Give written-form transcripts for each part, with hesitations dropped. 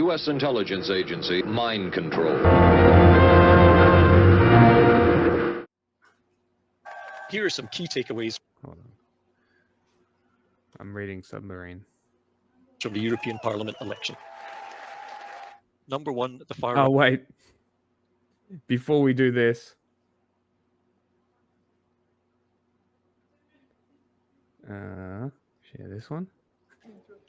U.S. intelligence agency mind control. Here are some key takeaways. Hold on. I'm reading Submarine. From the European Parliament election. Number one, the far Oh, right. wait. Before we do this, share this one.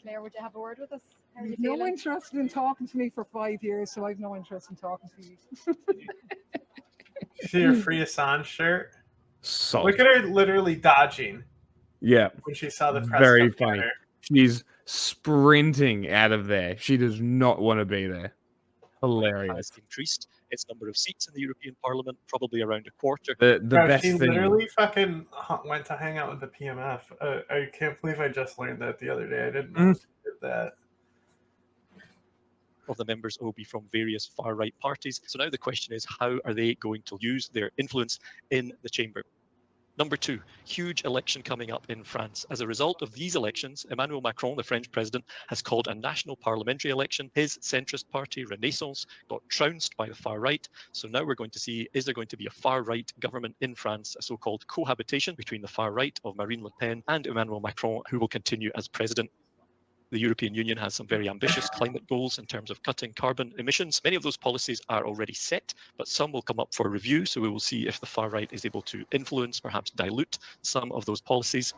Claire, would you have a word with us? How are you No feeling? interest in talking to me for 5 years, so I've no interest in talking to you. See your Free Assange shirt? So Look at her literally dodging yeah, when she saw the press very come funny. at her. She's sprinting out of there. She does not want to be there. Hilarious. Has increased its number of seats in the European Parliament, probably around a quarter. The Bro, best she thing. literally fucking went to hang out with the PMF. I can't believe I just learned that the other day. I didn't know she did that. Of the members will be from various far-right parties. So now the question is, how are they going to use their influence in the chamber? Number two, huge election coming up in France. As a result of these elections, Emmanuel Macron, the French president, has called a national parliamentary election. His centrist party, Renaissance, got trounced by the far right. So now we're going to see, is there going to be a far-right government in France, a so-called cohabitation between the far right of Marine Le Pen and Emmanuel Macron, who will continue as president. The European Union has some very ambitious climate goals in terms of cutting carbon emissions. Many of those policies are already set, but some will come up for review. So we will see if the far right is able to influence, perhaps dilute some of those policies.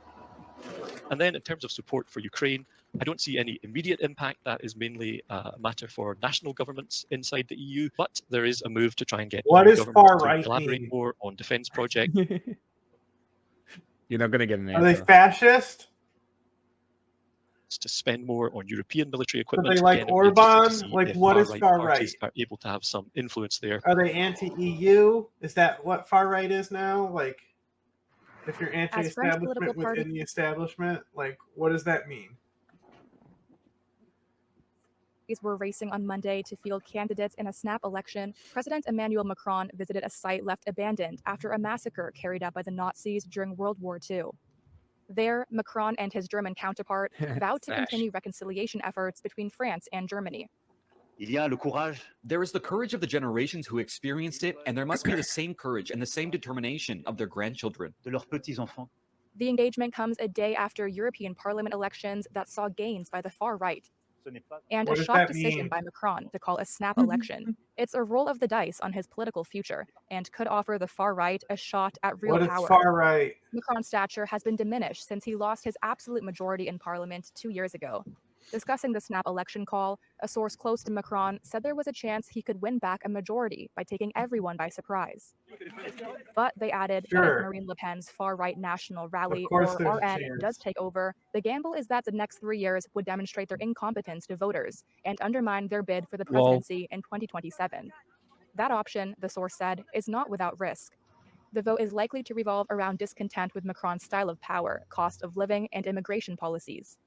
And then in terms of support for Ukraine, I don't see any immediate impact. That is mainly a matter for national governments inside the EU. But there is a move to try and get What EU does governments far to right collaborate mean? more on defense projects. You're not going to get an Are they answer. fascist? To spend more on European military Are equipment. they like Again, it'll be interesting to Orban? see Like, if what is far-right far parties right? are able to have some influence there. Are they anti-EU? Is that what far right is now? Like, if you're anti-establishment within the establishment, like, what does that mean? Were racing on Monday to field candidates in a snap election, President Emmanuel Macron visited a site left abandoned after a massacre carried out by the Nazis during World War II. There, Macron and his German counterpart vowed to continue reconciliation efforts between France and Germany. There is the courage of the generations who experienced it, and there must be the same courage and the same determination of their grandchildren. The engagement comes a day after European Parliament elections that saw gains by the far right, and a shock decision by Macron to call a snap election. It's a roll of the dice on his political future and could offer the far right a shot at real power. What is far right? Macron's stature has been diminished since he lost his absolute majority in parliament 2 years ago. Discussing the snap election call, a source close to Macron said there was a chance he could win back a majority by taking everyone by surprise. But they added that if Marine Le Pen's far-right national rally, or RN, does take over, the gamble is that the next 3 years would demonstrate their incompetence to voters and undermine their bid for the presidency in 2027. That option, the source said, is not without risk. The vote is likely to revolve around discontent with Macron's style of power, cost of living, and immigration policies.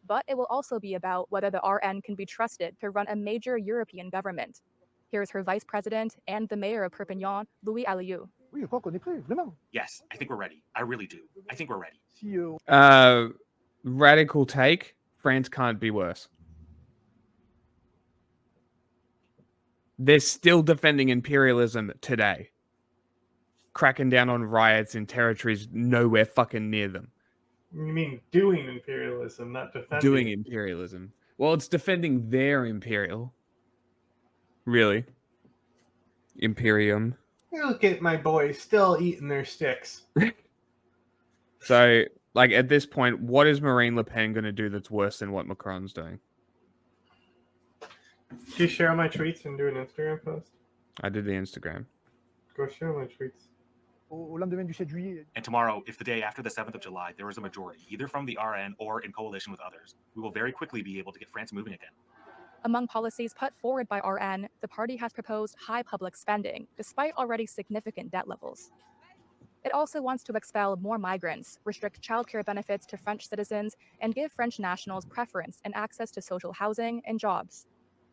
But it will also be about whether the RN can be trusted to run a major European government. Here's her vice president and the mayor of Perpignan, Louis Alliot. Yes, I think we're ready. I really do. I think we're ready. Radical take. France can't be worse. They're still defending imperialism today. Cracking down on riots in territories nowhere fucking near them. You mean doing imperialism, not defending? Doing imperialism. Well, it's defending their imperial. Really. Imperium. Look at my boys still eating their sticks. So, like, at this point, what is Marine Le Pen going to do that's worse than what Macron's doing? Do you share my tweets and do an Instagram post? I did the Instagram. Go share my tweets. And tomorrow, if the day after the 7th of July, there is a majority, either from the RN or in coalition with others, we will very quickly be able to get France moving again. Among policies put forward by RN, the party has proposed high public spending, despite already significant debt levels. It also wants to expel more migrants, restrict childcare benefits to French citizens, and give French nationals preference and access to social housing and jobs.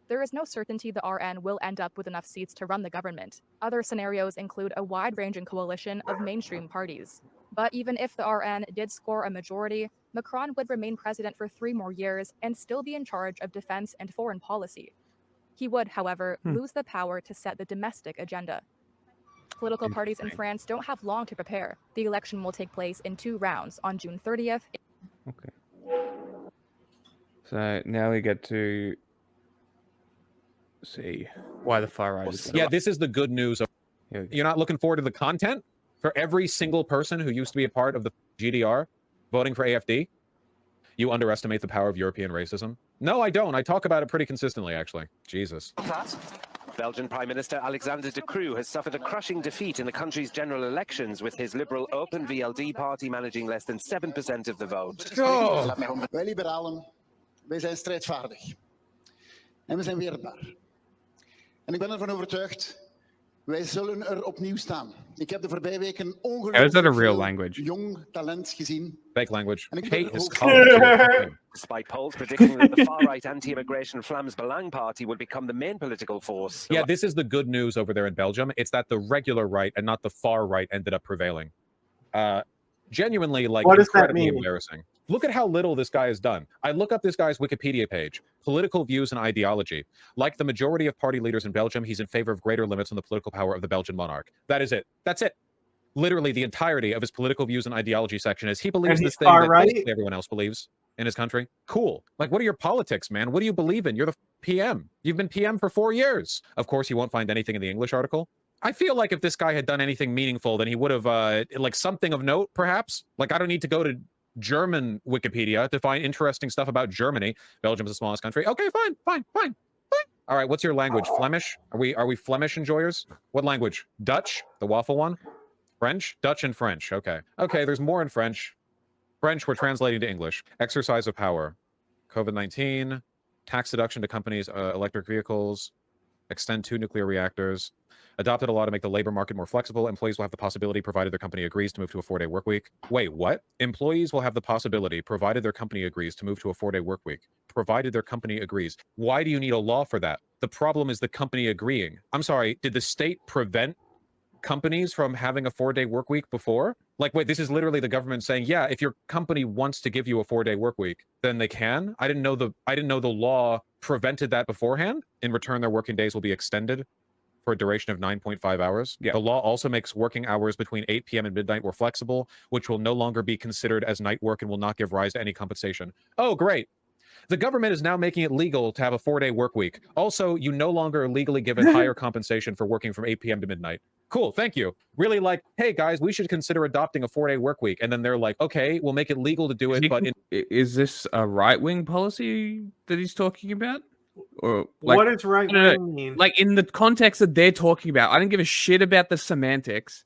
There is no certainty the RN will end up with enough seats to run the government. Other scenarios include a wide-ranging coalition of mainstream parties. But even if the RN did score a majority, Macron would remain president for 3 more years and still be in charge of defense and foreign policy. He would, however, lose the power to set the domestic agenda. Political parties in France don't have long to prepare. The election will take place in 2 rounds on June 30th. Okay. So now we get to see why the far right is so Yeah, this is the good news. You're not looking forward to the content for every single person who used to be a part of the GDR voting for AFD? You underestimate the power of European racism? No, I don't. I talk about it pretty consistently, actually. Jesus. Belgian Prime Minister Alexander De Croo has suffered a crushing defeat in the country's general elections, with his liberal Open VLD party managing less than 7% of the vote. Wij liberalen, wij zijn strijdvaardig. En we zijn weerbaar. En ik ben ervan overtuigd, wij zullen er opnieuw staan. Ik heb de voorbije weken ongelooflijk veel jong talent gezien. Fake language. Hate is college. Despite polls predicting that the far-right anti-immigration Vlaams Belang party would become the main political force. Yeah, this is the good news over there in Belgium. It's that the regular right and not the far right ended up prevailing. Genuinely, like, incredibly embarrassing. Look at how little this guy has done. I look up this guy's Wikipedia page. Political views and ideology. Like the majority of party leaders in Belgium, he's in favor of greater limits on the political power of the Belgian monarch. That is it. That's it. Literally, the entirety of his political views and ideology section is he believes this thing that basically everyone else believes in his country. Cool. Like, what are your politics, man? What do you believe in? You're the PM. You've been PM for 4 years. Of course, you won't find anything in the English article. I feel like if this guy had done anything meaningful, then he would have, like, something of note, perhaps. Like, I don't need to go to German Wikipedia to find interesting stuff about Germany. Belgium's the smallest country. Okay, fine. All right, what's your language? Flemish? Are we Flemish enjoyers? What language? Dutch? The waffle one? French? Dutch and French. Okay. Okay, there's more in French. French, we're translating to English. Exercise of power. COVID-19. Tax deduction to companies' electric vehicles. Extend 2 nuclear reactors. Adopted a law to make the labor market more flexible. Employees will have the possibility, provided their company agrees, to move to a 4-day work week. Wait, what? Employees will have the possibility, provided their company agrees, to move to a 4-day work week. Provided their company agrees. Why do you need a law for that? The problem is the company agreeing. I'm sorry, did the state prevent companies from having a 4-day work week before? Like, wait, this is literally the government saying, yeah, if your company wants to give you a 4-day work week, then they can. I didn't know the law prevented that beforehand. In return, their working days will be extended for a duration of 9.5 hours. Yeah. The law also makes working hours between 8 p.m. and midnight more flexible, which will no longer be considered as night work and will not give rise to any compensation. Oh, great. The government is now making it legal to have a 4-day work week. Also, you no longer are legally given higher compensation for working from 8 p.m. to midnight. Cool, thank you. Really, like, hey guys, we should consider adopting a 4-day work week. And then they're like, okay, we'll make it legal to do it. But is this a right-wing policy that he's talking about? Or like, what does right-wing mean? Like, in the context that they're talking about, I don't give a shit about the semantics.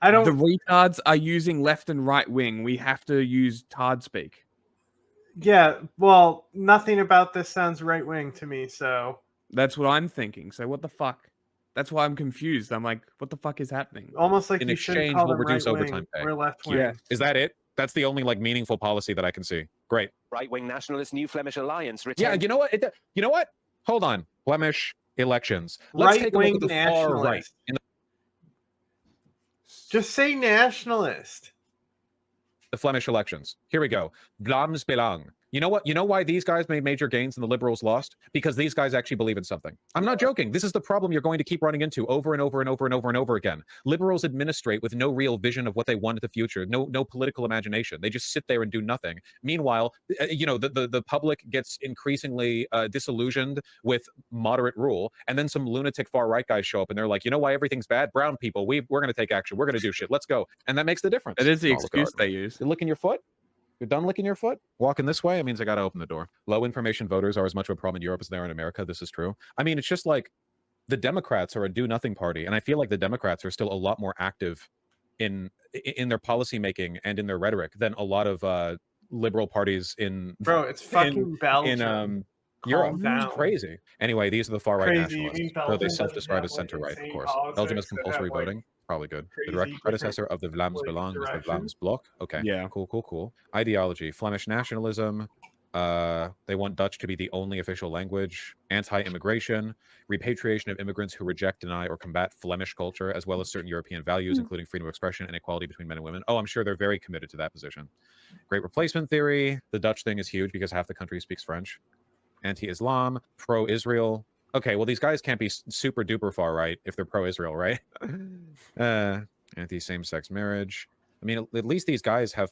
I don't. The retards are using left and right wing. We have to use tard speak. Yeah, well, nothing about this sounds right-wing to me, so... That's what I'm thinking. So what the fuck? That's why I'm confused. I'm like, what the fuck is happening? Almost like in you exchange, call we'll them reduce right-wing overtime pay. or left-wing. Yeah. Is that it? That's the only, like, meaningful policy that I can see. Great. Right-wing nationalist New Flemish Alliance Yeah, you know what? You know what? Hold on. Flemish elections. Let's take a look at the far right. Just say nationalist. The Flemish elections. Here we go. Vlaams Belang. You know what? You know why these guys made major gains and the liberals lost? Because these guys actually believe in something. I'm not joking. This is the problem you're going to keep running into over and over and over and over and over again. Liberals administrate with no real vision of what they want in the future, no political imagination. They just sit there and do nothing. Meanwhile, you know, the public gets increasingly disillusioned with moderate rule, and then some lunatic far right guys show up and they're like, you know why everything's bad? Brown people, we're going to take action. We're going to do shit. Let's go. And that makes the difference. That is the excuse they use. You're licking your foot? You're done licking your foot? Walking this way? It means I got to open the door. Low information voters are as much of a problem in Europe as they are in America. This is true. I mean, it's just like the Democrats are a do-nothing party. And I feel like the Democrats are still a lot more active in their policy making and in their rhetoric than a lot of liberal parties in... Bro, it's fucking Belgium. In Europe. It's crazy. Anyway, these are the far-right nationalists. So they self-describe as center-right, of course. Belgium has compulsory voting. Probably good. The direct predecessor of the Vlaams Belang is the Vlaams Blok. Okay. Yeah. Cool. Ideology. Flemish nationalism. They want Dutch to be the only official language. Anti-immigration. Repatriation of immigrants who reject, deny, or combat Flemish culture, as well as certain European values, including freedom of expression and equality between men and women. Oh, I'm sure they're very committed to that position. Great replacement theory. The Dutch thing is huge because half the country speaks French. Anti-Islam. Pro-Israel. Okay, well, these guys can't be super duper far right if they're pro-Israel, right? Anti-same-sex marriage. I mean, at least these guys have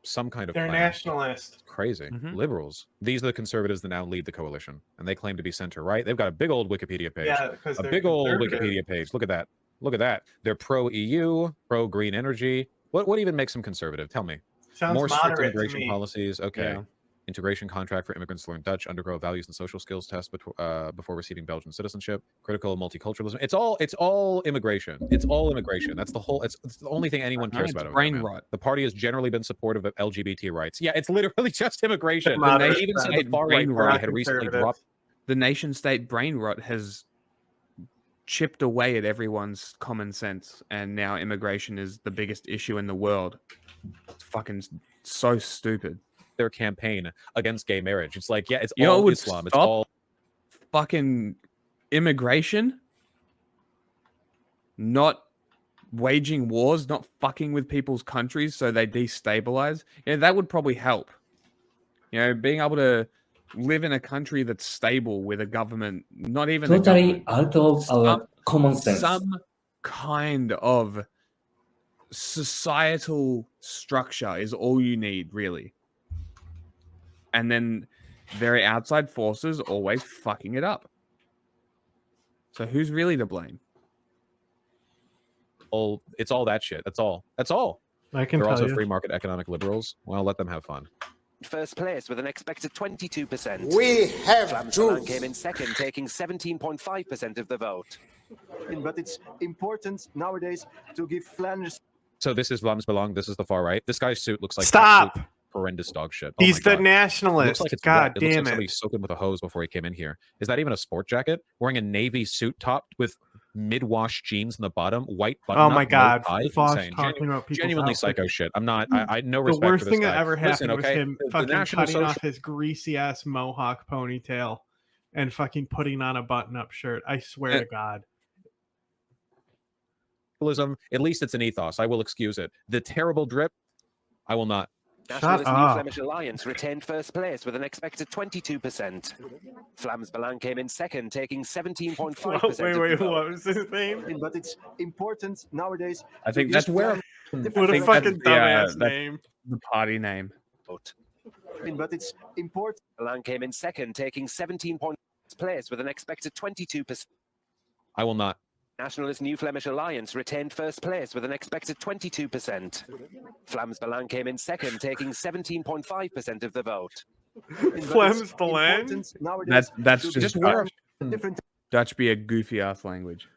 some kind of They're plan. nationalist. It's crazy. Liberals. These are the conservatives that now lead the coalition, and they claim to be center-right. They've got a big old Wikipedia page. Yeah, because a they're big old conservative. Wikipedia page. Look at that. Look at that. They're pro-EU, pro-green energy. What even makes them conservative? Tell me. Sounds More strict moderate to immigration me. policies. Okay. Yeah. Integration contract for immigrants to learn Dutch, undergo values and social skills test before receiving Belgian citizenship. Critical of multiculturalism. It's all immigration. It's all immigration. That's the whole. It's the only thing anyone cares about. Brain man. rot. The party has generally been supportive of LGBT rights. Yeah, it's literally just immigration. The They nation even said state the far right brain party rot had recently dropped. The nation state brain rot has chipped away at everyone's common sense, and now immigration is the biggest issue in the world. It's fucking so stupid. Their campaign against gay marriage. It's like, yeah, it's You know what all would Islam. It's stop all fucking immigration, not waging wars, not fucking with people's countries so they destabilize. Yeah, that would probably help. You know, being able to live in a country that's stable with a government, not even totally a out of our common sense. some kind of societal structure is all you need, really. And then very outside forces always fucking it up. So who's really to blame? it's all that shit. That's all. That's all. I can They're tell also you. free market economic liberals. Well, let them have fun. First place with an expected 22%. We have Flamsbalan came in second, taking 17.5% of the vote. But it's important nowadays to give Flanders. So this is Vlaams This is the far right. This guy's suit looks like Stop. absolute horrendous dog shit. He's my the God. nationalist. It looks like it's God wet. It looks damn like it. somebody soaked him with a hose before he came in here. Is that even a sport jacket? Wearing a navy suit top with mid-wash jeans in the bottom, white button. Oh my God. Vosh Insane. talking about people's Genuinely outfits. psycho shit. I'm not. I no The respect worst for this thing that guy. ever happened Listen, was okay? him The fucking National cutting off Social- his greasy ass mohawk ponytail and fucking putting on a button-up shirt. I swear to God. At least it's an ethos. I will excuse it. The terrible drip, I will not. Nationalist New up. Flemish Alliance retained first place with an expected 22%. Flamsbalan came in second, taking 17.5% of the vote. What was his name? But it's important nowadays. I think to that's give where. Flanders What a think fucking that's the, dumbass that's name. The party name. But it's important. Flamsbalan came in second, taking 17.5% place with an expected 22%. I will not. Nationalist New Flemish Alliance retained first place with an expected 22%. Flamsbalan came in second, taking 17.5% of the vote. Flamsbalan? That's to just give Dutch. Flanders different Dutch be a goofy ass language.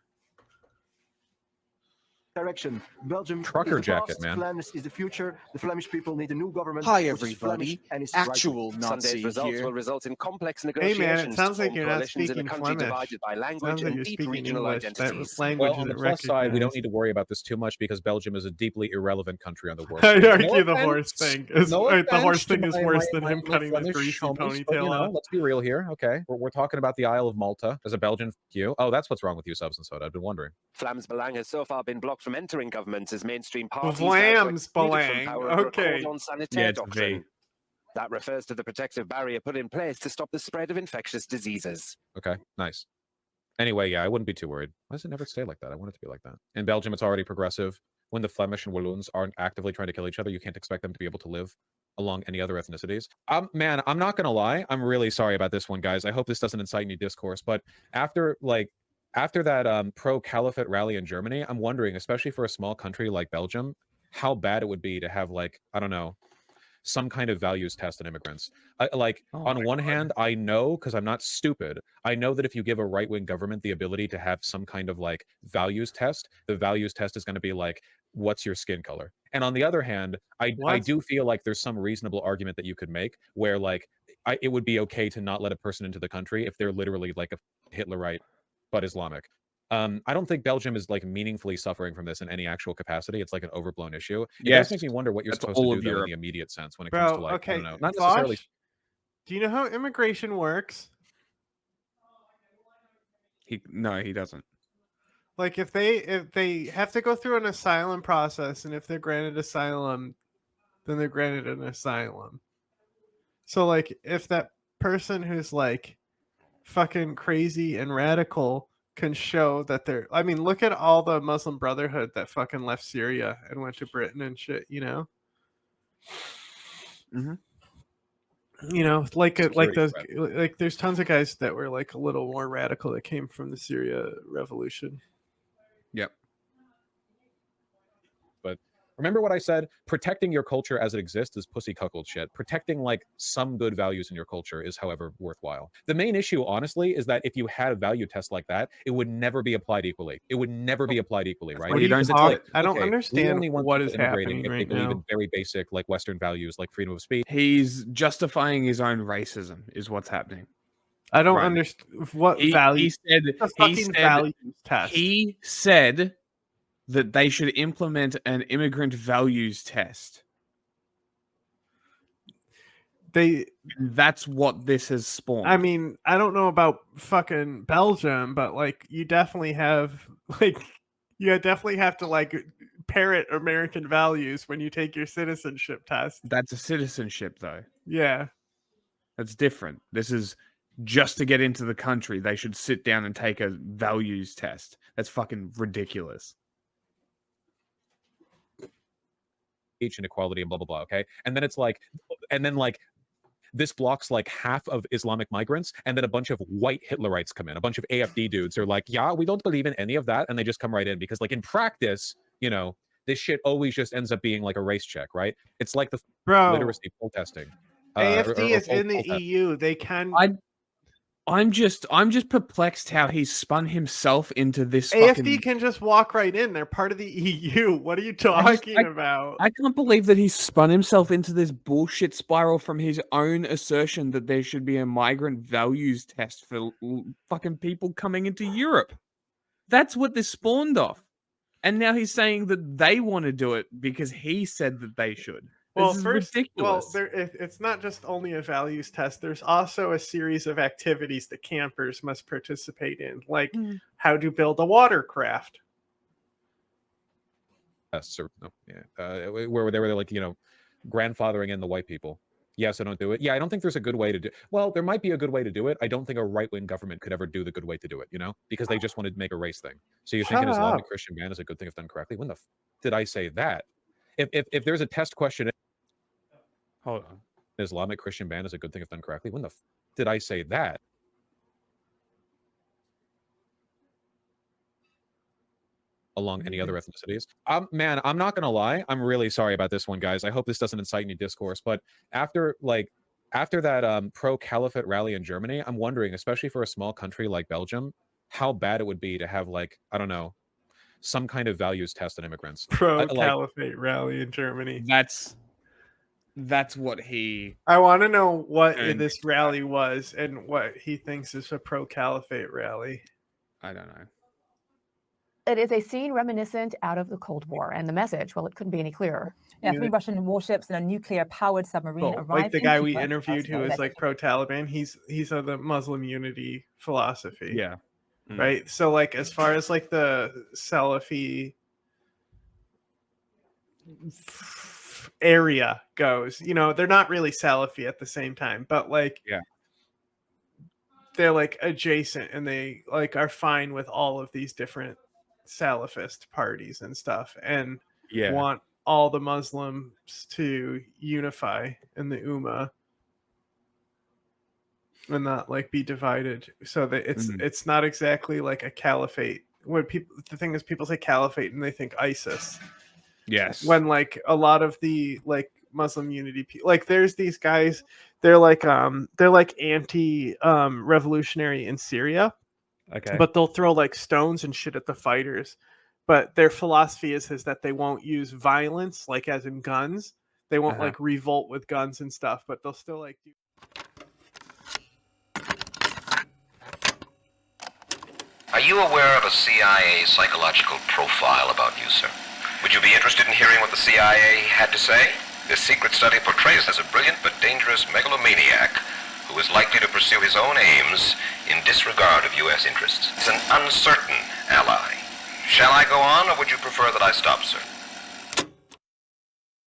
direction. Belgium Trucker is the jacket, past, man. Flanders is the future. The Flemish people need a new government. Hi, which is Flemish everybody. and is Actual right. Nazi Sunday's results here. will result in complex Hey negotiations man, it sounds to like form you're not coalitions in a speaking country Flemish. divided by Sounds language like and you're deep speaking regional English. That identities. language Well, on the isn't plus side, we don't recognized. need to worry about this too much because Belgium is a deeply irrelevant country on the world. I'd stage. argue No the horse offense- thing is no the horse offense to thing is my- worse my- than my- him my cutting his Flemish greasy homies, but, ponytail off. let's be real here, okay? We're talking about the Isle of Malta as a Belgian. You? Oh, that's what's wrong with you, Subs and Soda. I've been wondering. Flamsbalan has so far been blocked from entering government as mainstream parties Flamsbalan, okay. okay. Sanitaire Yeah, it's a doctrine. V. That refers to the protective barrier put in place to stop the spread of infectious diseases. Okay, nice. Anyway, yeah, I wouldn't be too worried. Why does it never stay like that? I want it to be like that. In Belgium, it's already progressive. When the Flemish and Walloons aren't actively trying to kill each other, you can't expect them to be able to live along any other ethnicities. Man, I'm not gonna lie. I'm really sorry about this one, guys. I hope this doesn't incite any discourse. But after that pro-caliphate rally in Germany, I'm wondering, especially for a small country like Belgium, how bad it would be to have, like, I don't know, some kind of values test on immigrants. On one hand, I know, because I'm not stupid, I know that if you give a right-wing government the ability to have some kind of like values test, the values test is going to be like, what's your skin color? And on the other hand, I do feel like there's some reasonable argument that you could make where like it would be okay to not let a person into the country if they're literally like a Hitlerite but Islamic. I don't think Belgium is like meaningfully suffering from this in any actual capacity. It's like an overblown issue. It does make me wonder what you're supposed to do though, in the immediate sense when it comes to like, okay. I don't know, not Vosh, necessarily. do you know how immigration works? No, he doesn't. Like if they have to go through an asylum process, and if they're granted asylum, then they're granted an asylum. So like if that person who's like fucking crazy and radical can show that they're. I mean, look at all the Muslim Brotherhood that fucking left Syria and went to Britain and shit. You know. Mm-hmm. You know, like there's tons of guys that were like a little more radical that came from the Syria revolution. Yep. But remember what I said? Protecting your culture as it exists is pussy cuckold shit. Protecting like some good values in your culture is, however, worthwhile. The main issue, honestly, is that if you had a value test like that, it would never be applied equally. It would never be applied equally, right? I don't understand what is happening if right they believe now. in very basic, like Western values, like freedom of speech. He's justifying his own racism, is what's happening. I don't understand what value. He said that they should implement an immigrant values test. That's what this has spawned. I mean, I don't know about fucking Belgium, but like you definitely have to like parrot American values when you take your citizenship test. That's a citizenship though. Yeah. That's different. This is just to get into the country. They should sit down and take a values test. That's fucking ridiculous. Inequality and blah blah blah. Okay, and then it's like, and then like this blocks like half of Islamic migrants, and then a bunch of white Hitlerites come in. A bunch of AFD dudes are like, yeah, we don't believe in any of that, and they just come right in because like in practice, you know, this shit always just ends up being like a race check, right? It's like the literacy poll testing. AFD is in the EU. They can. I'm just perplexed how he spun himself into this. AFD can just walk right in. They're part of the EU. What are you talking about? I can't believe that he spun himself into this bullshit spiral from his own assertion that there should be a migrant values test for fucking people coming into Europe. That's what this spawned off. And now he's saying that they want to do it because he said that they should. Well, This is first, ridiculous. it's not just only a values test. There's also a series of activities that campers must participate in, like how to build a watercraft. Where they were like, you know, grandfathering in the white people. Yes, I don't do it. Yeah, I don't think there's a good way to do. Well, there might be a good way to do it. I don't think a right-wing government could ever do the good way to do it. You know, because they just wanted to make a race thing. So you think an Islamic Christian ban is a good thing if done correctly? When the did I say that? If there's a test question. Hold on. Islamic Christian ban is a good thing if done correctly. When the did I say that? Along any other ethnicities? Man, I'm not gonna lie. I'm really sorry about this one, guys. I hope this doesn't incite any discourse. But after that pro-caliphate rally in Germany, I'm wondering, especially for a small country like Belgium, how bad it would be to have like, I don't know, some kind of values test on immigrants. Pro-caliphate rally in Germany. That's what he. I want to know what this rally was and what he thinks is a pro-caliphate rally. I don't know. It is a scene reminiscent out of the Cold War, and the message, well, it couldn't be any clearer. Yeah, 3 Russian warships and a nuclear-powered submarine arrived. Like the guy we interviewed who is like pro-Taliban, he's of the Muslim unity philosophy. Yeah. Right. So like as far as like the Salafi area goes, you know, they're not really Salafi at the same time, but like they're like adjacent and they like are fine with all of these different Salafist parties and stuff and want all the Muslims to unify in the Ummah and not like be divided, so that it's not exactly like a caliphate. When the thing is, people say caliphate and they think ISIS. Yes. When like a lot of the like Muslim unity, like there's these guys, they're like anti revolutionary in Syria. Okay. But they'll throw like stones and shit at the fighters. But their philosophy is that they won't use violence, like as in guns. They won't like revolt with guns and stuff, but they'll still like do. Are you aware of a CIA psychological profile about you, sir? Would you be interested in hearing what the CIA had to say? This secret study portrays as a brilliant but dangerous megalomaniac who is likely to pursue his own aims in disregard of U.S. interests. He's an uncertain ally. Shall I go on, or would you prefer that I stop, sir?